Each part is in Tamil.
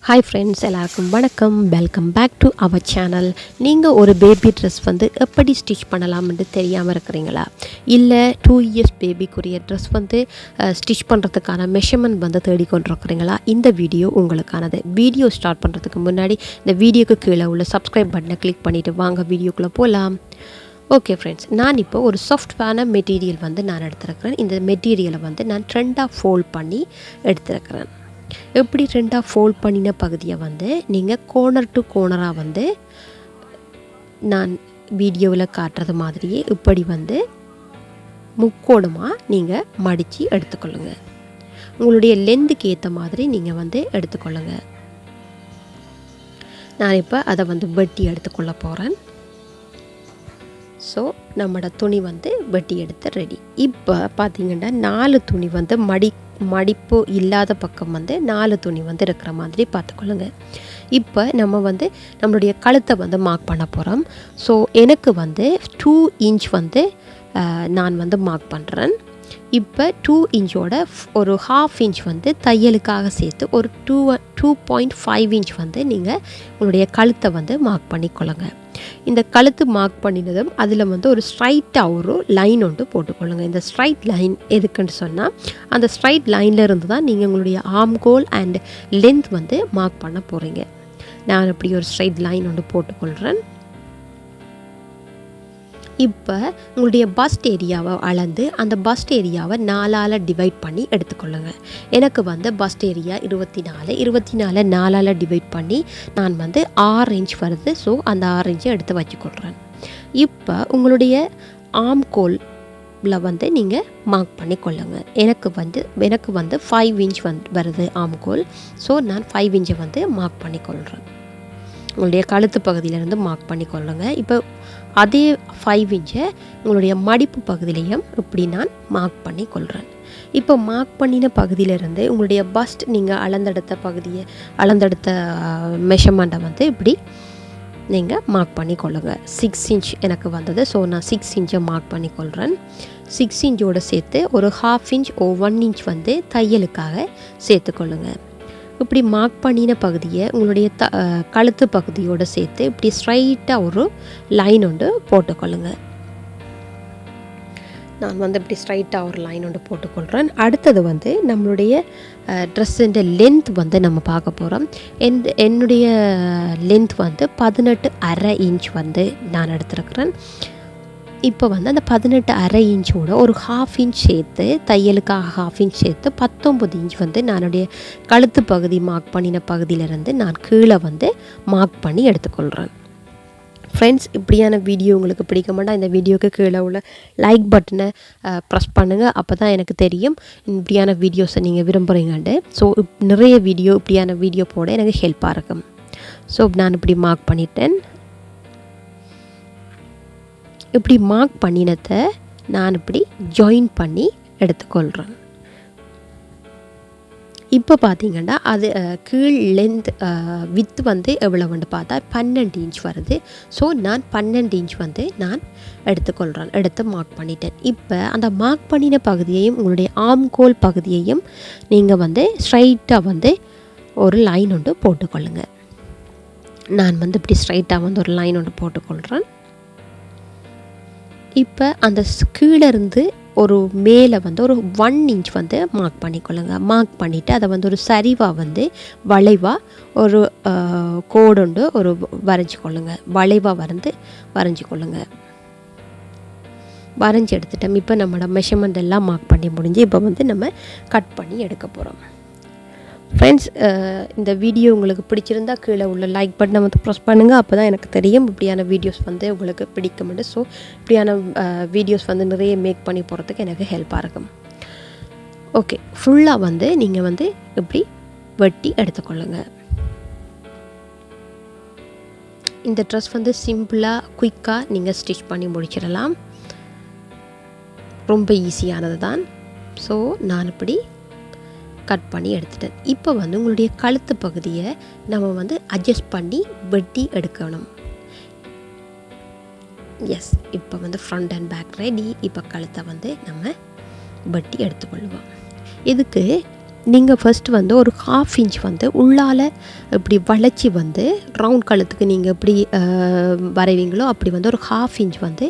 ஹாய் ஃப்ரெண்ட்ஸ், எல்லாருக்கும் வணக்கம். Welcome back to our channel. நீங்கள் ஒரு பேபி ட்ரெஸ் வந்து எப்படி ஸ்டிச் பண்ணலாம்னு தெரியாமல் இருக்கிறீங்களா? இல்லை 2 இயர்ஸ் பேபிக்குரிய ட்ரெஸ் வந்து ஸ்டிச் பண்ணுறதுக்கான மெஷர்மெண்ட் வந்து தேடிக்கொண்டிருக்கிறீங்களா? இந்த வீடியோ உங்களுக்கானது. வீடியோ ஸ்டார்ட் பண்ணுறதுக்கு முன்னாடி இந்த வீடியோக்கு கீழே உள்ள சப்ஸ்கிரைப் பட்டனை கிளிக் பண்ணிவிட்டு வாங்க வீடியோக்குள்ளே போகலாம். ஓகே ஃப்ரெண்ட்ஸ், நான் இப்போ ஒரு சாஃப்டான மெட்டீரியல் வந்து நான் எடுத்துருக்கிறேன். இந்த மெட்டீரியலை வந்து நான் 2ஆக ஃபோல்ட் பண்ணி எடுத்துருக்கிறேன். எப்படி 2ஆக ஃபோல்ட் பண்ணின பகுதியை வந்து நீங்கள் கோர்னர் டு கோர்னராக வந்து நான் வீடியோவில் காட்டுறது மாதிரியே இப்படி வந்து முக்கோணமாக நீங்கள் மடித்து எடுத்துக்கொள்ளுங்க. உங்களுடைய லென்த்துக்கு ஏற்ற மாதிரி நீங்கள் வந்து எடுத்துக்கொள்ளுங்க. நான் இப்போ அதை வந்து வெட்டி எடுத்துக்கொள்ள போகிறேன். ஸோ நம்மளோட துணி வந்து வெட்டி எடுத்து ரெடி. இப்போ பார்த்திங்கன்னா 4 துணி வந்து மடிப்பு இல்லாத பக்கம் வந்து 4 துணி வந்து இருக்கிற மாதிரி பார்த்துக்கொள்ளுங்க. இப்போ நம்ம வந்து நம்மளுடைய கழுத்தை வந்து மார்க் பண்ண போகிறோம். ஸோ எனக்கு வந்து 2 இன்ச் வந்து நான் வந்து மார்க் பண்ணுறேன். இப்போ 2 இன்ச்சோட ஒரு 1/2 இன்ச் வந்து தையலுக்காக சேர்த்து ஒரு 2.5 இன்ச் வந்து நீங்கள் உங்களுடைய கழுத்தை வந்து மார்க் பண்ணிக்கொள்ளுங்க. இந்த கழுத்து மார்க் பண்ணினதும் அதில் வந்து ஒரு ஸ்ட்ரைட்டாக ஒரு லைன் ஒன்று போட்டுக்கொள்ளுங்க. இந்த ஸ்ட்ரைட் லைன் எதுக்குன்னு சொன்னால், அந்த ஸ்ட்ரைட் லைனில் இருந்து தான் நீங்கள் உங்களுடைய ஆர்ம்ஹோல் அண்ட் லென்த் வந்து மார்க் பண்ண போகிறீங்க. நான் இப்படி ஒரு ஸ்ட்ரைட் லைன் ஒன்று போட்டுக்கொள்கிறேன். இப்போ உங்களுடைய பஸ்ட் ஏரியாவை அளந்து அந்த பஸ்ட் ஏரியாவை 4ஆல் டிவைட் பண்ணி எடுத்துக்கொள்ளுங்க. எனக்கு வந்து பஸ்ட் ஏரியா 24 4ஆல் டிவைட் பண்ணி நான் வந்து 6 இன்ச் வருது. ஸோ அந்த 6 இன்ச்சை எடுத்து வச்சுக்கொள்கிறேன். இப்போ உங்களுடைய ஆர்ம்ஹோலில் வந்து நீங்கள் மார்க் பண்ணி கொள்ளுங்க. எனக்கு வந்து 5 இன்ச் வருது ஆர்ம்ஹோல். ஸோ நான் 5 இன்ச்சை வந்து மார்க் பண்ணிக்கொள்கிறேன். உங்களுடைய கழுத்து பகுதியிலேருந்து மார்க் பண்ணி கொள்ளுங்க. இப்போ அதே 5 இன்ச்சை உங்களுடைய மடிப்பு பகுதியிலையும் இப்படி நான் மார்க் பண்ணி கொள்கிறேன். இப்போ மார்க் பண்ணின பகுதியிலேருந்து உங்களுடைய பஸ்ட் நீங்கள் அளந்தெடுத்த மெஷர்மெண்ட்டை வந்து இப்படி நீங்கள் மார்க் பண்ணி கொள்ளுங்க. 6 இன்ச் எனக்கு வந்தது. ஸோ நான் 6 இன்ச்சை மார்க் பண்ணி கொள்கிறேன். 6 இன்ச்சோடு சேர்த்து ஒரு 1/2 இன்ச் 1 இன்ச் வந்து தையலுக்காக சேர்த்துக்கொள்ளுங்க. இப்படி மார்க் பண்ணின பகுதியை உங்களுடைய கழுத்து பகுதியோடு சேர்த்து இப்படி ஸ்ட்ரைட்டாக ஒரு லைன் ஒன்று போட்டுக்கொள்ளுங்க. நான் வந்து இப்படி ஸ்ட்ரைட்டாக ஒரு லைன் ஒன்று போட்டுக்கொள்கிறேன். அடுத்தது வந்து நம்மளுடைய ட்ரெஸ்ஸுன்ற லென்த் வந்து நம்ம பார்க்க போகிறோம். என்னுடைய லென்த் வந்து 18.5 இன்ச் வந்து நான் எடுத்துருக்கிறேன். இப்போ வந்து அந்த 18.5 இன்ச்சோட ஒரு 1/2 இன்ச் சேர்த்து தையலுக்காக 1/2 இன்ச் சேர்த்து 19 இன்ச் வந்து நானுடைய கழுத்து பகுதி மார்க் பண்ணின பகுதியிலேருந்து நான் கீழே வந்து மார்க் பண்ணி எடுத்துக்கொள்கிறேன். ஃப்ரெண்ட்ஸ், இப்படியான வீடியோ உங்களுக்கு பிடிக்க மாட்டா இந்த வீடியோவுக்கு கீழே உள்ள லைக் பட்டனை ப்ரெஸ் பண்ணுங்கள். அப்போ தான் எனக்கு தெரியும் இப்படியான வீடியோஸை நீங்கள் விரும்புகிறீங்கன்ட்டு. ஸோ நிறைய இப்படியான வீடியோ போட எனக்கு ஹெல்ப்பாக இருக்கும். ஸோ நான் இப்படி மார்க் பண்ணிட்டேன். இப்படி மார்க் பண்ணினதை நான் இப்படி ஜாயின் பண்ணி எடுத்துக்கொள்கிறேன். இப்போ பார்த்தீங்கன்னா அது கீழ் லென்த் வித் வந்து எவ்வளோன்னு பார்த்தா 12 இன்ச் வருது. ஸோ நான் 12 இன்ச் வந்து நான் எடுத்து மார்க் பண்ணிட்டேன். இப்போ அந்த மார்க் பண்ணின பகுதியையும் உங்களுடைய ஆர்ம்ஹோல் பகுதியையும் நீங்கள் வந்து ஸ்ட்ரைட்டாக வந்து ஒரு லைன் ஒன்று போட்டுக்கொள்ளுங்க. நான் வந்து இப்படி ஸ்ட்ரைட்டாக வந்து ஒரு லைன் ஒன்று போட்டுக்கொள்கிறேன். இப்போ அந்த கீழே இருந்து ஒரு மேலே வந்து ஒரு 1 இன்ச் வந்து மார்க் பண்ணிக்கொள்ளுங்க. மார்க் பண்ணிவிட்டு அதை வந்து ஒரு சரிவாக வந்து வளைவாக ஒரு கோடு ஒரு வரைஞ்சிக்கொள்ளுங்க. வளைவாக வரைஞ்சிக்கொள்ளுங்க. வரைஞ்சி எடுத்துட்டோம். இப்போ நம்மளோட மெஷர்மெண்ட் எல்லாம் மார்க் பண்ணி முடிஞ்சு இப்போ வந்து நம்ம கட் பண்ணி எடுக்க போகிறோம். ஃப்ரெண்ட்ஸ், இந்த வீடியோ உங்களுக்கு பிடிச்சிருந்தா கீழே உள்ள லைக் பட்டனை வந்து ப்ரெஸ் பண்ணுங்கள். அப்போ தான் எனக்கு தெரியும் இப்படியான வீடியோஸ் வந்து உங்களுக்கு பிடிக்கும்னு. ஸோ இப்படியான வீடியோஸ் வந்து நிறைய மேக் பண்ணி போகிறதுக்கு எனக்கு ஹெல்ப்பாக இருக்கும். ஓகே, ஃபுல்லாக வந்து நீங்கள் வந்து இப்படி வெட்டி எடுத்துக்கொள்ளுங்க. இந்த ட்ரெஸ் வந்து சிம்பிளாக குயிக்காக நீங்கள் ஸ்டிச் பண்ணி முடிச்சிடலாம். ரொம்ப ஈஸியானது தான். ஸோ நான் இப்படி கட் பண்ணி எடுத்துட்டேன். இப்போ வந்து உங்களுடைய கழுத்து பகுதியை நம்ம வந்து அட்ஜஸ்ட் பண்ணி வெட்டி எடுக்கணும். எஸ், இப்போ வந்து ஃப்ரண்ட் அண்ட் பேக் ரெடி. இப்போ கழுத்தை வந்து நம்ம வெட்டி எடுத்துக்கொள்வோம். இதுக்கு நீங்கள் ஃபஸ்ட்டு வந்து ஒரு 1/2 இன்ச் வந்து உள்ளால் இப்படி வளைச்சி வந்து ரவுண்ட் கழுத்துக்கு நீங்கள் எப்படி வரைவீங்களோ அப்படி வந்து ஒரு 1/2 இன்ச் வந்து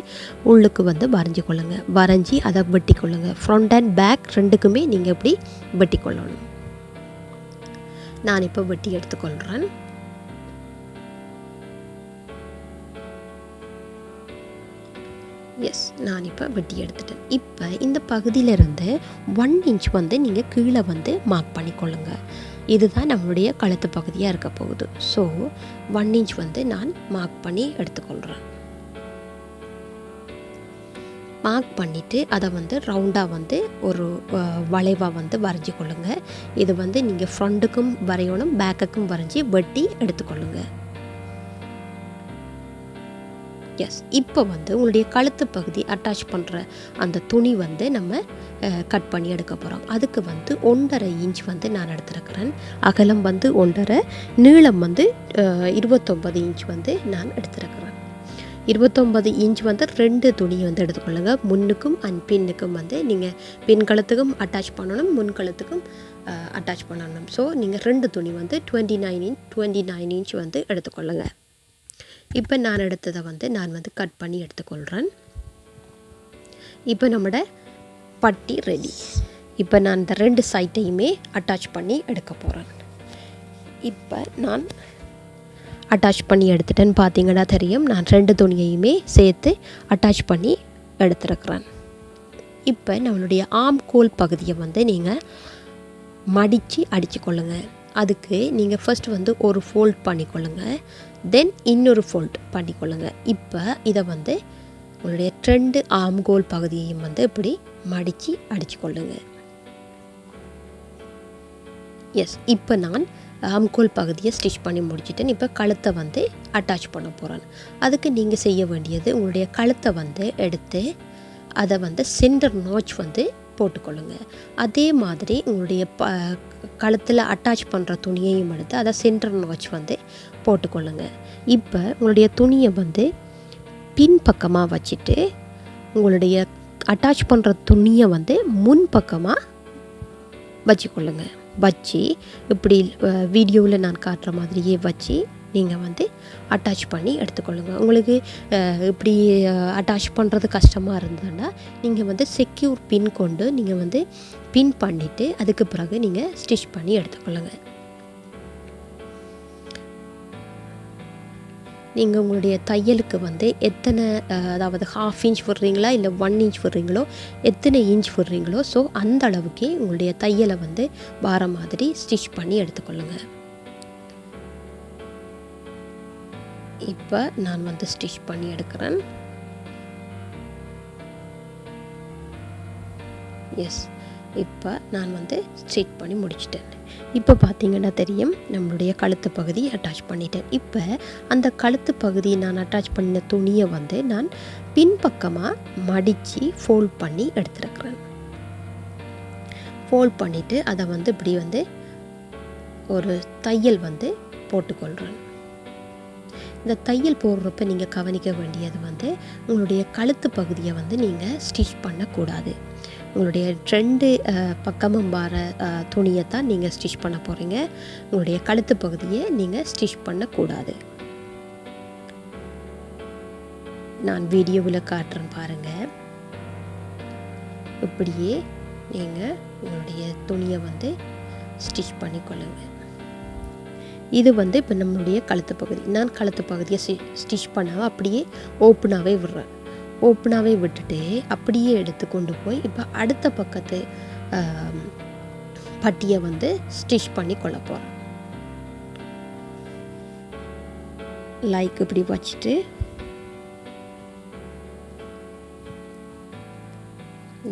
உள்ளுக்கு வந்து வரைஞ்சி கொள்ளுங்க. வரைஞ்சி அதை வெட்டி கொள்ளுங்க. ஃப்ரண்ட் அண்ட் பேக் ரெண்டுக்குமே நீங்கள் இப்படி வெட்டி கொள்ளணும். நான் இப்போ வெட்டி எடுத்துக்கொள்கிறேன். எஸ், நான் இப்போ வெட்டி எடுத்துட்டேன். இப்போ இந்த பகுதியிலிருந்து 1 இன்ச் வந்து நீங்கள் கீழே வந்து மார்க் பண்ணிக்கொள்ளுங்க. இதுதான் நம்மளுடைய கழுத்து பகுதியாக இருக்க போகுது. ஸோ 1 இன்ச் வந்து நான் மார்க் பண்ணி எடுத்துக்கொள்கிறேன். மார்க் பண்ணிவிட்டு அதை வந்து ரவுண்டாக வந்து ஒரு வளைவாக வந்து வரைஞ்சி கொள்ளுங்க. இது வந்து நீங்கள் ஃப்ரண்ட்டுக்கும் வரையணும், பேக்குக்கும் வரைஞ்சி வெட்டி எடுத்துக்கொள்ளுங்க. எஸ், இப்போ வந்து உங்களுடைய கழுத்து பகுதி அட்டாச் பண்ணுற அந்த துணி வந்து நம்ம கட் பண்ணி எடுக்க போகிறோம். அதுக்கு வந்து 1.5 இன்ச் வந்து நான் எடுத்துருக்கிறேன். அகலம் வந்து 1.5, நீளம் வந்து 29 இன்ச் வந்து நான் எடுத்துருக்கிறேன். 29 இன்ச் வந்து 2 துணியை வந்து எடுத்துக்கொள்ளுங்க. முன்னுக்கும் அண்ட் பின்னுக்கும் வந்து நீங்கள் பின் கழுத்துக்கும் அட்டாச் பண்ணணும், முன் கழுத்துக்கும் அட்டாச் பண்ணணும். ஸோ நீங்கள் 2 துணி வந்து 29 இன்ச் வந்து எடுத்துக்கொள்ளுங்க. இப்போ நான் எடுத்ததை வந்து நான் வந்து கட் பண்ணி எடுத்துக்கொள்கிறேன். இப்போ நம்மளோட பட்டி ரெடி. இப்போ நான் இந்த 2 சைட்டையுமே அட்டாச் பண்ணி எடுக்க போகிறேன். இப்போ நான் அட்டாச் பண்ணி எடுத்துட்டேன்னு பார்த்தீங்கன்னா தெரியும். நான் 2 துணியையுமே சேர்த்து அட்டாச் பண்ணி எடுத்துருக்கிறேன். இப்போ நம்மளுடைய ஆம்கோல் பகுதியை வந்து நீங்கள் மடித்து அடிச்சுக்கொள்ளுங்க. அதுக்கு நீங்கள் ஃபஸ்ட் வந்து ஒரு ஃபோல்ட் பண்ணிக்கொள்ளுங்க, தென் இன்னொரு ஃபோல்ட் பண்ணிக்கொள்ளுங்க. இப்போ இதை வந்து உங்களுடைய 2 ஆம்கோல் பகுதியையும் வந்து இப்படி மடித்து அடிச்சுக்கொள்ளுங்க. எஸ், இப்போ நான் ஆம்கோல் பகுதியை ஸ்டிச் பண்ணி முடிச்சுட்டேன். இப்போ கழுத்தை வந்து அட்டாச் பண்ண போகிறேன். அதுக்கு நீங்கள் செய்ய வேண்டியது உங்களுடைய கழுத்தை வந்து எடுத்து அதை வந்து சென்டர் நாச் வந்து போட்டுக்கொள்ளுங்க. அதே மாதிரி உங்களுடைய கழுத்தில் அட்டாச் பண்ணுற துணியையும் எடுத்து அதை சென்டர் நாச் வந்து போட்டுக்கொள்ளுங்க. இப்போ உங்களுடைய துணியை வந்து பின்பக்கமாக வச்சுட்டு உங்களுடைய அட்டாச் பண்ணுற துணியை வந்து முன்பக்கமாக வச்சுக்கொள்ளுங்க. வச்சு இப்படி வீடியோவில் நான் காட்டுற மாதிரியே வச்சு நீங்கள் வந்து அட்டாச் பண்ணி எடுத்துக்கொள்ளுங்க. உங்களுக்கு இப்படி அட்டாச் பண்ணுறது கஷ்டமாக இருந்ததுன்னா நீங்கள் வந்து செக்யூர் பின் கொண்டு நீங்கள் வந்து பின் பண்ணிவிட்டு அதுக்கு பிறகு நீங்கள் ஸ்டிச் பண்ணி எடுத்துக்கொள்ளுங்க. நீங்கள் உங்களுடைய தையலுக்கு வந்து எத்தனை அதாவது 1/2 இன்ச் விடுறீங்களா இல்லை 1 இன்ச் விடுறீங்களோ, எத்தனை இன்ச் விடுறீங்களோ, ஸோ அந்த அளவுக்கே உங்களுடைய தையலை வந்து வார மாதிரி ஸ்டிச் பண்ணி எடுத்துக்கொள்ளுங்க. இப்போ நான் வந்து ஸ்டிச் பண்ணி எடுக்கிறேன். எஸ், இப்போ நான் வந்து ஸ்டிச் பண்ணி முடிச்சிட்டேன். இப்போ பார்த்தீங்கன்னா தெரியும் நம்மளுடைய கழுத்து பகுதி அட்டாச் பண்ணிட்டேன். இப்போ அந்த கழுத்து பகுதி நான் அட்டாச் பண்ண துணியை வந்து நான் பின்பக்கமாக மடித்து ஃபோல்ட் பண்ணி எடுத்துருக்கிறேன். ஃபோல்ட் பண்ணிவிட்டு அதை வந்து இப்படி வந்து ஒரு தையல் வந்து போட்டுக்கொள்கிறேன். இந்த தையல் போடுறப்ப நீங்கள் கவனிக்க வேண்டியது வந்து உங்களுடைய கழுத்து பகுதியை வந்து நீங்கள் ஸ்டிச் பண்ணக்கூடாது. உங்களுடைய 2 பக்கமும் வர துணியை தான் நீங்கள் ஸ்டிச் பண்ண போகிறீங்க. உங்களுடைய கழுத்து பகுதியை நீங்கள் ஸ்டிச் பண்ணக்கூடாது. நான் வீடியோவில் காட்டுறேன் பாருங்கள். இப்படியே நீங்கள் உங்களுடைய துணியை வந்து ஸ்டிச் பண்ணிக்கொள்ளுங்க. இது வந்து இப்போ நம்மளுடைய கழுத்து பகுதி. நான் கழுத்து பகுதியை ஸ்டிச் பண்ணாமல் அப்படியே ஓப்பனாகவே விடுறேன். ஓப்பனாகவே விட்டுட்டு அப்படியே எடுத்து கொண்டு போய் இப்போ அடுத்த பக்கத்து பட்டியை வந்து ஸ்டிச் பண்ணி கொள்ள போகிறேன். லைக் இப்படி வச்சுட்டு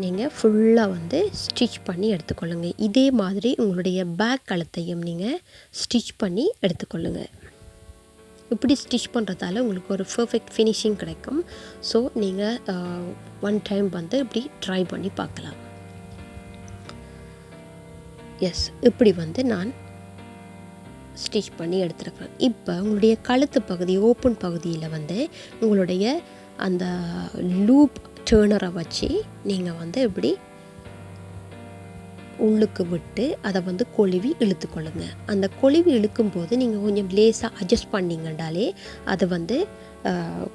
நீங்கள் ஃபுல்லாக வந்து ஸ்டிச் பண்ணி எடுத்துக்கொள்ளுங்க. இதே மாதிரி உங்களுடைய பேக் கழுத்தையும் நீங்கள் ஸ்டிச் பண்ணி எடுத்துக்கொள்ளுங்க. இப்படி ஸ்டிச் பண்ணுறதால உங்களுக்கு ஒரு பர்ஃபெக்ட் ஃபினிஷிங் கிடைக்கும். ஸோ நீங்கள் 1 டைம் வந்து இப்படி ட்ரை பண்ணி பார்க்கலாம். எஸ், இப்படி வந்து நான் ஸ்டிச் பண்ணி எடுத்துருக்கிறேன். இப்போ உங்களுடைய கழுத்து பகுதி ஓப்பன் பகுதியில் வந்து உங்களுடைய அந்த லூப் டேர்னரை வச்சு நீங்கள் வந்து இப்படி உள்ளுக்கு விட்டு அதை வந்து கொழுவி இழுத்துக்கொள்ளுங்க. அந்த கொழுவி இழுக்கும்போது நீங்கள் கொஞ்சம் லேசாக அட்ஜஸ்ட் பண்ணிங்கண்டாலே அது வந்து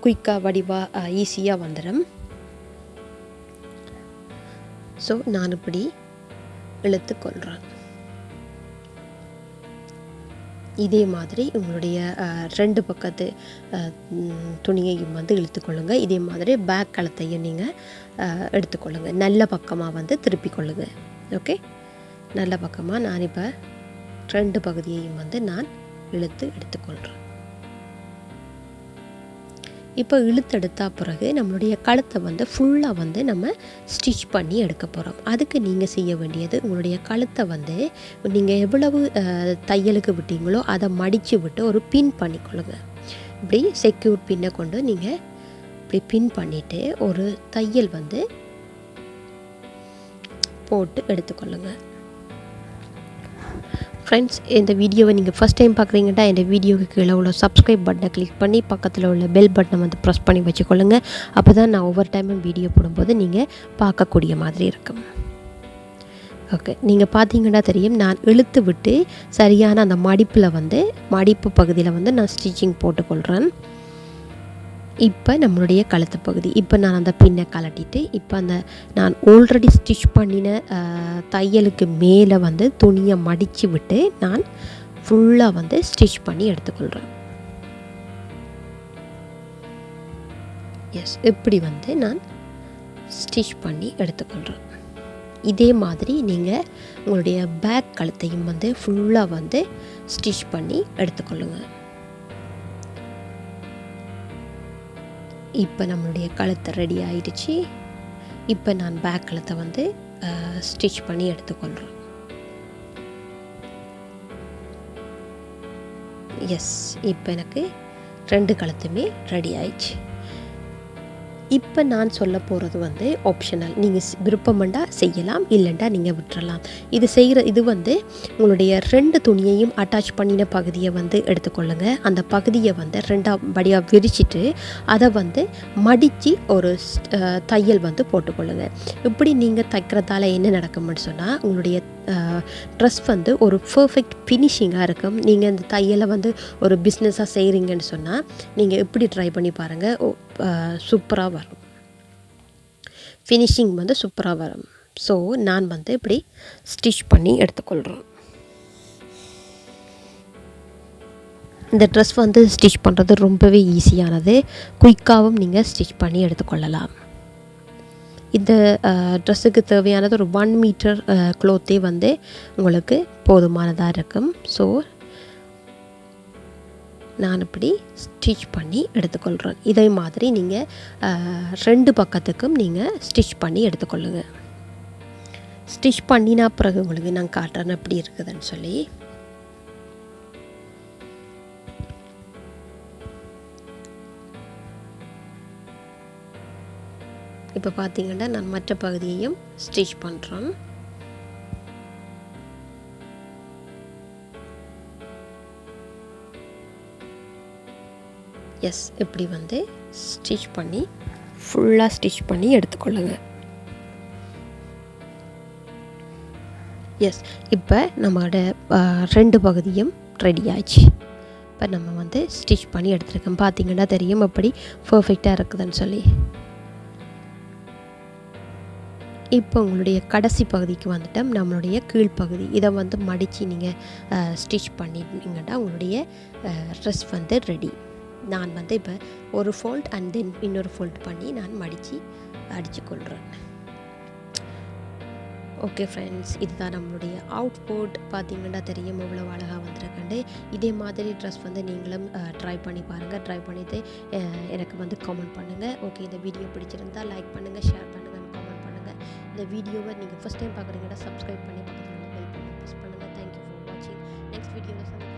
குயிக்காக வடிவாக ஈஸியாக வந்துடும். ஸோ நான் இப்படி இழுத்துக்கொள்கிறேன். இதே மாதிரி உங்களுடைய 2 பக்கத்து துணியையும் வந்து இழுத்துக்கொள்ளுங்க. இதே மாதிரி பேக் கழுத்தையும் நீங்கள் எடுத்துக்கொள்ளுங்க. நல்ல பக்கமாக வந்து திருப்பிக்கொள்ளுங்க. ஓகே, நல்ல பக்கமாக நான் இப்போ 2 பகுதியையும் வந்து நான் எடுத்துக்கொள்கிறேன். இப்போ இழுத்தெடுத்தா பிறகு நம்மளுடைய கழுத்தை வந்து ஃபுல்லாக வந்து நம்ம ஸ்டிச் பண்ணி எடுக்க போகிறோம். அதுக்கு நீங்கள் செய்ய வேண்டியது, உங்களுடைய கழுத்தை வந்து நீங்கள் எவ்வளவு தையலுக்கு விட்டீங்களோ அதை மடித்து விட்டு ஒரு பின் பண்ணிக்கொள்ளுங்க. இப்படி செக்யூர் பின்னை கொண்டு நீங்கள் இப்படி பின் பண்ணிவிட்டு ஒரு தையல் வந்து போட்டு எடுத்துக்கொள்ளுங்க. ஃப்ரெண்ட்ஸ், இந்த வீடியோவை நீங்கள் ஃபஸ்ட் டைம் பார்க்குறீங்கன்னா இந்த வீடியோவுக்கு கீழே உள்ள சப்ஸ்கிரைப் பட்டனை கிளிக் பண்ணி பக்கத்தில் உள்ள பெல் பட்டனை வந்து ப்ரெஸ் பண்ணி வச்சுக்கொள்ளுங்க. அப்போ தான் நான் ஒவ்வொரு டைமும் வீடியோ போடும்போது நீங்கள் பார்க்கக்கூடிய மாதிரி இருக்கும். ஓகே, நீங்கள் பார்த்தீங்கன்னா தெரியும், நான் இழுத்து விட்டு சரியான அந்த மடிப்பு பகுதியில் வந்து நான் ஸ்டிச்சிங் போட்டுக்கொள்கிறேன். இப்போ நம்மளுடைய கழுத்து பகுதி, இப்போ நான் அந்த பின்னை கலட்டிட்டு இப்போ நான் ஆல்ரெடி ஸ்டிச் பண்ணின தையலுக்கு மேலே வந்து துணியை மடித்து விட்டு நான் ஃபுல்லாக வந்து ஸ்டிச் பண்ணி எடுத்துக்கொள்கிறேன். எஸ், இப்படி வந்து நான் ஸ்டிச் பண்ணி எடுத்துக்கொள்கிறேன். இதே மாதிரி நீங்கள் உங்களுடைய பேக் கழுத்தையும் வந்து ஃபுல்லாக வந்து ஸ்டிச் பண்ணி எடுத்துக்கொள்ளுங்கள். இப்போ நம்மளுடைய கழுத்தை ரெடி ஆயிடுச்சு. இப்போ நான் பேக் கழுத்தை வந்து ஸ்டிச் பண்ணி எடுத்துக்கொள்கிறேன். எஸ், இப்போ எனக்கு 2 கழுத்துமே ரெடி ஆயிடுச்சு. இப்போ நான் சொல்ல போகிறது வந்து ஆப்ஷனல். நீங்கள் விருப்பம்ண்டா செய்யலாம், இல்லைண்டா நீங்கள் விட்டுறலாம். இது வந்து உங்களுடைய 2 துணியையும் அட்டாச் பண்ணின பகுதியை வந்து எடுத்துக்கொள்ளுங்க. அந்த பகுதியை வந்து 2 படியாக விரிச்சிட்டு அதை வந்து மடித்து ஒரு தையல் வந்து போட்டுக்கொள்ளுங்க. இப்படி நீங்கள் தைக்கிறதால என்ன நடக்கும்னு சொன்னால் உங்களுடைய ட்ரெஸ் வந்து ஒரு பர்ஃபெக்ட் ஃபினிஷிங்காக இருக்கும். நீங்கள் இந்த தையலை வந்து ஒரு பிஸ்னஸாக செய்கிறீங்கன்னு சொன்னால் நீங்கள் இப்படி ட்ரை பண்ணி பாருங்கள், சூப்பராக வரும். ஃபினிஷிங் வந்து சூப்பராக வரும். ஸோ நான் வந்து இப்படி ஸ்டிச் பண்ணி எடுத்துக்கொள்கிறேன். இந்த ட்ரெஸ் வந்து ஸ்டிச் பண்ணுறது ரொம்பவே ஈஸியானது. குயிக்காகவும் நீங்கள் ஸ்டிச் பண்ணி எடுத்துக்கொள்ளலாம். இந்த ட்ரெஸ்ஸுக்கு தேவையானது ஒரு 1 மீட்டர் க்ளோத்தே வந்து உங்களுக்கு போதுமானதாக இருக்கும். ஸோ நான் இப்படி ஸ்டிச் பண்ணி எடுத்துக்கொள்கிறேன். இதே மாதிரி நீங்கள் 2 பக்கத்துக்கும் நீங்கள் ஸ்டிச் பண்ணி எடுத்துக்கொள்ளுங்க. ஸ்டிச் பண்ணினா பிறகு உங்களுக்கு நான் காட்டுறேன் எப்படி இருக்குதுன்னு சொல்லி. இப்போ பார்த்தீங்கன்னா நான் மற்ற பகுதியையும் ஸ்டிச் பண்ணுறேன். எஸ், இப்படி வந்து ஸ்டிச் பண்ணி ஃபுல்லாக ஸ்டிச் பண்ணி எடுத்துக்கொள்ளுங்க. எஸ், இப்போ நம்மளோட 2 பகுதியும் ரெடி ஆச்சு. இப்போ நம்ம வந்து ஸ்டிச் பண்ணி எடுத்துருக்கோம். பார்த்தீங்கன்னா தெரியும் எப்படி பர்ஃபெக்டாக இருக்குதுன்னு சொல்லி. இப்போ உங்களுடைய கடைசி பகுதிக்கு வந்துட்டோம். நம்மளுடைய கீழ்ப்பகுதி இதை வந்து மடித்து நீங்கள் ஸ்டிச் பண்ணிட்டீங்கன்னா உங்களுடைய ட்ரெஸ் வந்து ரெடி. நான் வந்து இப்போ ஒரு ஃபோல்ட் அண்ட் தென் இன்னொரு ஃபோல்ட் பண்ணி நான் மடித்து அடிச்சுக்கொள்கிறேன். ஓகே ஃப்ரெண்ட்ஸ், இதுதான் நம்மளுடைய அவுட்புட். பார்த்தீங்கன்னா தெரியும் எவ்வளோ அழகாக வந்திருக்கண்டு. இதே மாதிரி ட்ரெஸ் வந்து நீங்களும் ட்ரை பண்ணி பாருங்கள். ட்ரை பண்ணிவிட்டு எனக்கு வந்து கமெண்ட் பண்ணுங்கள். ஓகே, இந்த வீடியோ பிடிச்சிருந்தால் லைக் பண்ணுங்கள், ஷேர் பண்ணுங்கள், கமெண்ட் பண்ணுங்கள். இந்த வீடியோவை நீங்கள் ஃபஸ்ட் டைம் பார்க்குறீங்கன்னா சப்ஸ்கிரைப் பண்ணி பக்கத்தில் பெல் பட்டன் ப்ரெஸ் பண்ணுங்கள். தேங்க்யூ ஃபார் வாட்சிங். நெக்ஸ்ட் வீடியோவில்